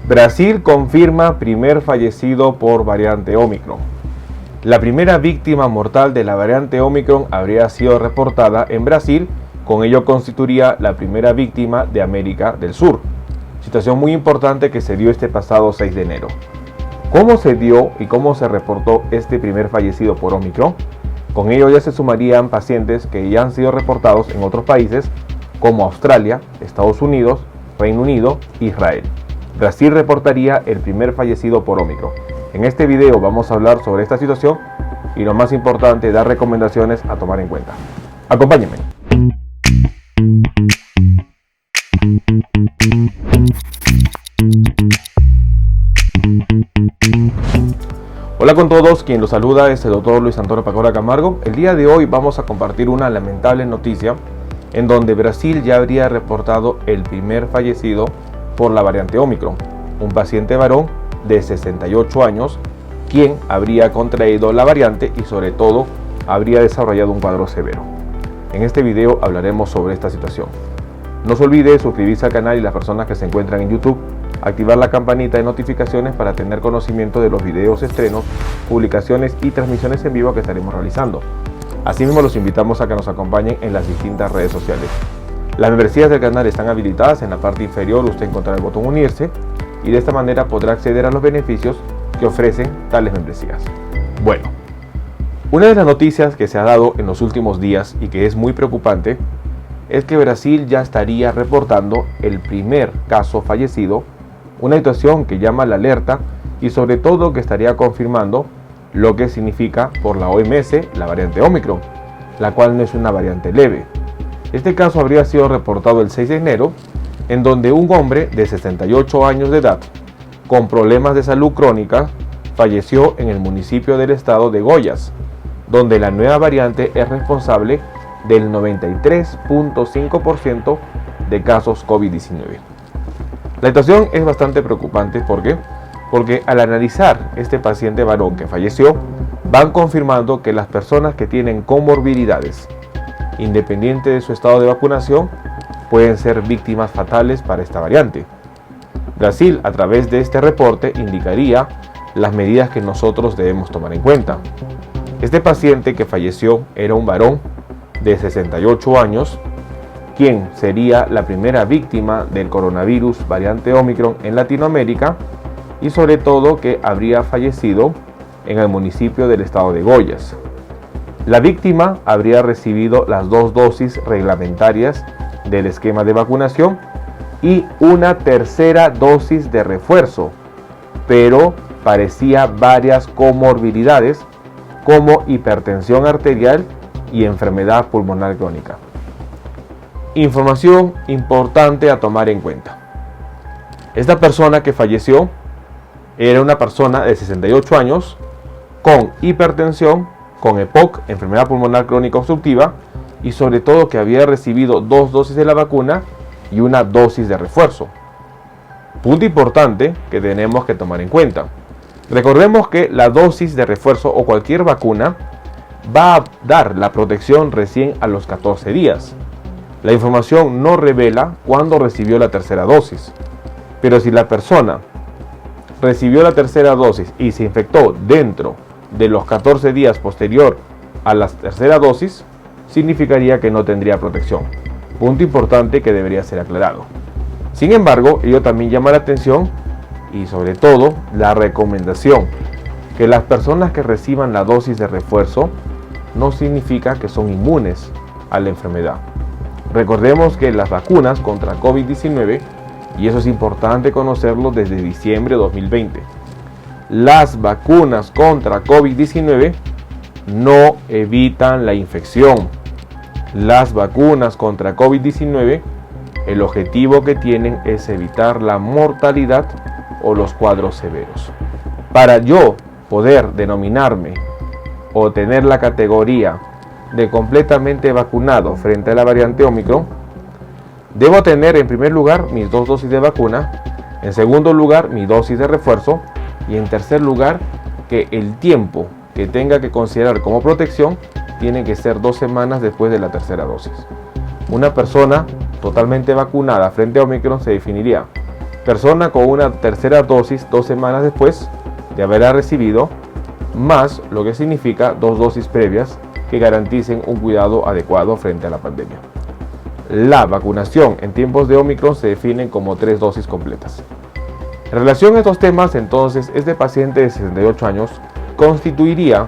Brasil confirma primer fallecido por variante Omicron. La primera víctima mortal de la variante Omicron habría sido reportada en Brasil, con ello constituiría la primera víctima de América del Sur. Situación muy importante que se dio este pasado 6 de enero. ¿Cómo se dio y cómo se reportó este primer fallecido por Omicron? Con ello ya se sumarían pacientes que ya han sido reportados en otros países como Australia, Estados Unidos, Reino Unido e Israel. Brasil reportaría el primer fallecido por Omicron. En este video vamos a hablar sobre esta situación y lo más importante, dar recomendaciones a tomar en cuenta. Acompáñenme. Hola con todos, quien los saluda es el doctor Luis Antonio Pacora Camargo. El día de hoy vamos a compartir una lamentable noticia en donde Brasil ya habría reportado el primer fallecido por la variante Omicron, un paciente varón de 68 años, quien habría contraído la variante y sobre todo habría desarrollado un cuadro severo. En este video hablaremos sobre esta situación. No se olvide suscribirse al canal y las personas que se encuentran en YouTube, activar la campanita de notificaciones para tener conocimiento de los videos, estrenos, publicaciones y transmisiones en vivo que estaremos realizando. Asimismo los invitamos a que nos acompañen en las distintas redes sociales. Las membresías del canal están habilitadas. En la parte inferior usted encontrará el botón unirse y de esta manera podrá acceder a los beneficios que ofrecen tales membresías. Bueno, una de las noticias que se ha dado en los últimos días y que es muy preocupante es que Brasil ya estaría reportando el primer caso fallecido, una situación que llama la alerta y sobre todo que estaría confirmando lo que significa por la OMS la variante Omicron, la cual no es una variante leve. Este caso habría sido reportado el 6 de enero, en donde un hombre de 68 años de edad, con problemas de salud crónica, falleció en el municipio del estado de Goiás, donde la nueva variante es responsable del 93.5% de casos COVID-19. La situación es bastante preocupante, ¿por qué? Porque al analizar este paciente varón que falleció, van confirmando que las personas que tienen comorbilidades, independiente de su estado de vacunación, pueden ser víctimas fatales para esta variante. Brasil, a través de este reporte, indicaría las medidas que nosotros debemos tomar en cuenta. Este paciente que falleció era un varón de 68 años, quien sería la primera víctima del coronavirus variante Omicron en Latinoamérica y sobre todo que habría fallecido en el municipio del estado de Goiás. La víctima habría recibido las 2 dosis reglamentarias del esquema de vacunación y una tercera dosis de refuerzo, pero parecía varias comorbilidades como hipertensión arterial y enfermedad pulmonar crónica. Información importante a tomar en cuenta. Esta persona que falleció era una persona de 68 años con hipertensión, con EPOC, enfermedad pulmonar crónica obstructiva, y sobre todo que había recibido 2 dosis de la vacuna y una dosis de refuerzo. Punto importante que tenemos que tomar en cuenta. Recordemos que la dosis de refuerzo o cualquier vacuna va a dar la protección recién a los 14 días. La información no revela cuándo recibió la tercera dosis, pero si la persona recibió la tercera dosis y se infectó dentro de los 14 días posterior a la tercera dosis, significaría que no tendría protección. Punto importante que debería ser aclarado. Sin embargo, ello también llama la atención y sobre todo la recomendación que las personas que reciban la dosis de refuerzo no significa que son inmunes a la enfermedad. Recordemos que las vacunas contra COVID-19, y eso es importante conocerlo desde diciembre de 2020, las vacunas contra COVID-19 no evitan la infección. Las vacunas contra COVID-19, el objetivo que tienen es evitar la mortalidad o los cuadros severos. Para yo poder denominarme o tener la categoría de completamente vacunado frente a la variante Omicron, debo tener en primer lugar mis 2 dosis de vacuna, en segundo lugar mi dosis de refuerzo y en tercer lugar que el tiempo que tenga que considerar como protección tiene que ser 2 semanas después de la tercera dosis. Una persona totalmente vacunada frente a Omicron se definiría persona con una tercera dosis 2 semanas después de haberla recibido, más lo que significa 2 dosis previas que garanticen un cuidado adecuado frente a la pandemia. La vacunación en tiempos de Omicron se define como 3 dosis completas. En relación a estos temas, entonces, este paciente de 68 años constituiría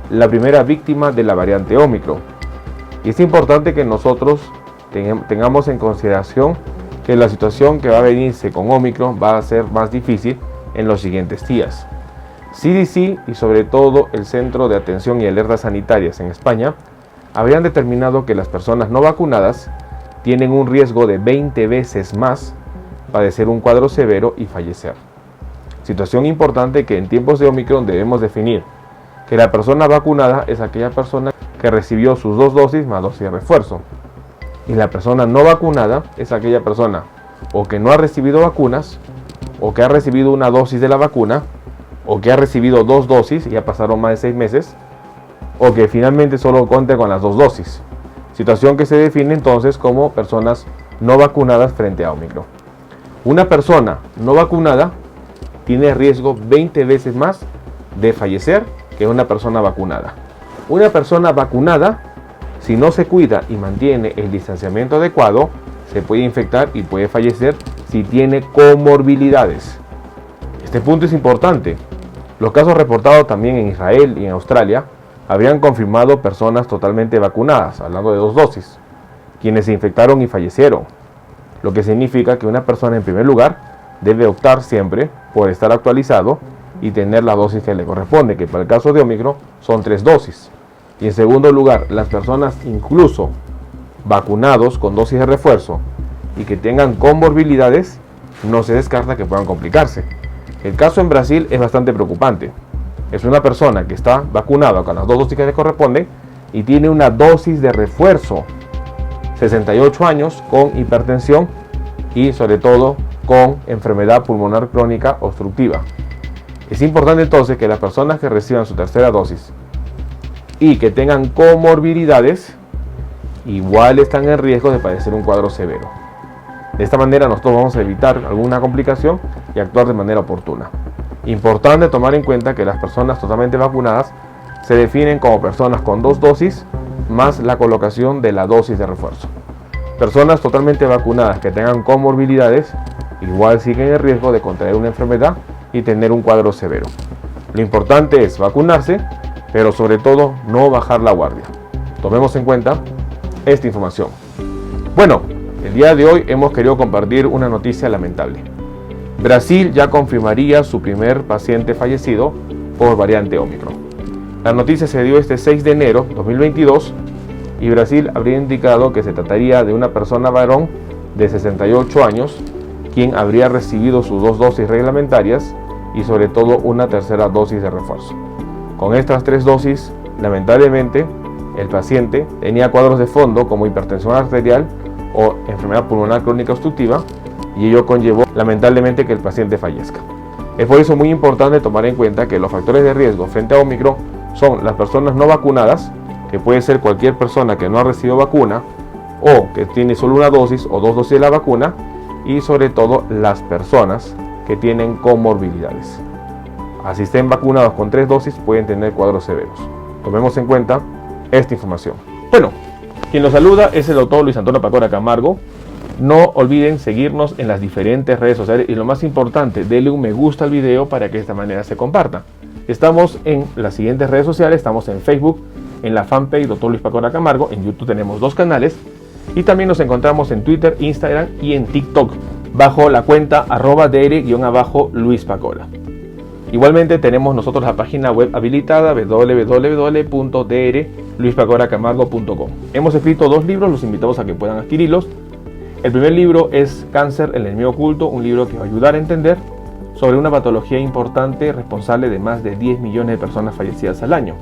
la primera víctima de la variante Omicron. Y es importante que nosotros tengamos en consideración que la situación que va a venirse con Omicron va a ser más difícil en los siguientes días. CDC y sobre todo el Centro de Atención y Alertas Sanitarias en España habrían determinado que las personas no vacunadas tienen un riesgo de 20 veces más padecer un cuadro severo y fallecer. Situación importante que en tiempos de Omicron debemos definir, que la persona vacunada es aquella persona que recibió sus 2 dosis más dosis de refuerzo. Y la persona no vacunada es aquella persona o que no ha recibido vacunas, o que ha recibido una dosis de la vacuna, o que ha recibido 2 dosis y ya pasaron más de 6 meses, o que finalmente solo cuenta con las 2 dosis. Situación que se define entonces como personas no vacunadas frente a Omicron. Una persona no vacunada tiene riesgo 20 veces más de fallecer que una persona vacunada. Una persona vacunada, si no se cuida y mantiene el distanciamiento adecuado, se puede infectar y puede fallecer si tiene comorbilidades. Este punto es importante. Los casos reportados también en Israel y en Australia habrían confirmado personas totalmente vacunadas, hablando de 2 dosis, quienes se infectaron y fallecieron. Lo que significa que una persona en primer lugar debe optar siempre por estar actualizado y tener la dosis que le corresponde, que para el caso de Omicron son 3 dosis. Y en segundo lugar, las personas incluso vacunados con dosis de refuerzo y que tengan comorbilidades, no se descarta que puedan complicarse. El caso en Brasil es bastante preocupante. Es una persona que está vacunada con las 2 dosis que le corresponden y tiene una dosis de refuerzo, 68 años, con hipertensión y sobre todo con enfermedad pulmonar crónica obstructiva. Es importante entonces que las personas que reciban su tercera dosis y que tengan comorbilidades igual están en riesgo de padecer un cuadro severo. De esta manera nosotros vamos a evitar alguna complicación y actuar de manera oportuna. Importante tomar en cuenta que las personas totalmente vacunadas se definen como personas con 2 dosis más la colocación de la dosis de refuerzo. Personas totalmente vacunadas que tengan comorbilidades igual siguen en riesgo de contraer una enfermedad y tener un cuadro severo. Lo importante es vacunarse, pero sobre todo no bajar la guardia. Tomemos en cuenta esta información. Bueno, el día de hoy hemos querido compartir una noticia lamentable. Brasil ya confirmaría su primer paciente fallecido por variante Omicron. La noticia se dio este 6 de enero de 2022 y Brasil habría indicado que se trataría de una persona varón de 68 años quien habría recibido sus 2 dosis reglamentarias y sobre todo una tercera dosis de refuerzo. Con estas 3 dosis, lamentablemente, el paciente tenía cuadros de fondo como hipertensión arterial o enfermedad pulmonar crónica obstructiva y ello conllevó lamentablemente que el paciente fallezca. Es por eso muy importante tomar en cuenta que los factores de riesgo frente a Omicron son las personas no vacunadas, que puede ser cualquier persona que no ha recibido vacuna o que tiene solo una dosis o 2 dosis de la vacuna, y sobre todo las personas que tienen comorbilidades. Así estén vacunados con 3 dosis pueden tener cuadros severos. Tomemos en cuenta esta información. Bueno, quien los saluda es el doctor Luis Antonio Pacora Camargo. No olviden seguirnos en las diferentes redes sociales y lo más importante, denle un me gusta al video para que de esta manera se comparta. Estamos en las siguientes redes sociales, estamos en Facebook, en la fanpage Dr. Luis Pacora Camargo, en YouTube tenemos 2 canales y también nos encontramos en Twitter, Instagram y en TikTok bajo la cuenta @dr_Luis Pacora. Igualmente tenemos nosotros la página web habilitada www.drluispacoracamargo.com. Hemos escrito 2 libros, los invitamos a que puedan adquirirlos. El primer libro es Cáncer, el enemigo oculto, un libro que va a ayudar a entender sobre una patología importante responsable de más de 10 millones de personas fallecidas al año.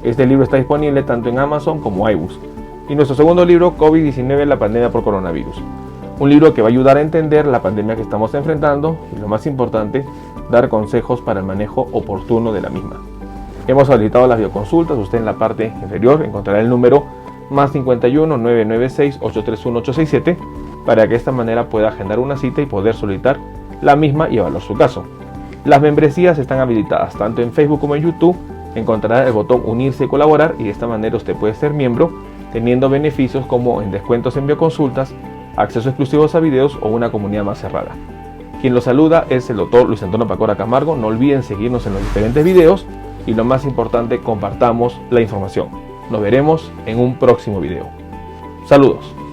Este libro está disponible tanto en Amazon como iBooks. Y nuestro segundo libro, COVID-19, la pandemia por coronavirus. Un libro que va a ayudar a entender la pandemia que estamos enfrentando y lo más importante, dar consejos para el manejo oportuno de la misma. Hemos habilitado las videoconsultas, usted en la parte inferior encontrará el número +51 996 831 867 para que de esta manera pueda agendar una cita y poder solicitar la misma y evaluar su caso. Las membresías están habilitadas tanto en Facebook como en YouTube. Encontrará el botón unirse y colaborar, y de esta manera usted puede ser miembro teniendo beneficios como en descuentos en bioconsultas, acceso exclusivos a videos o una comunidad más cerrada. Quien lo saluda es el doctor Luis Antonio Pacora Camargo. No olviden seguirnos en los diferentes videos y lo más importante, compartamos la información. Nos veremos en un próximo video. Saludos.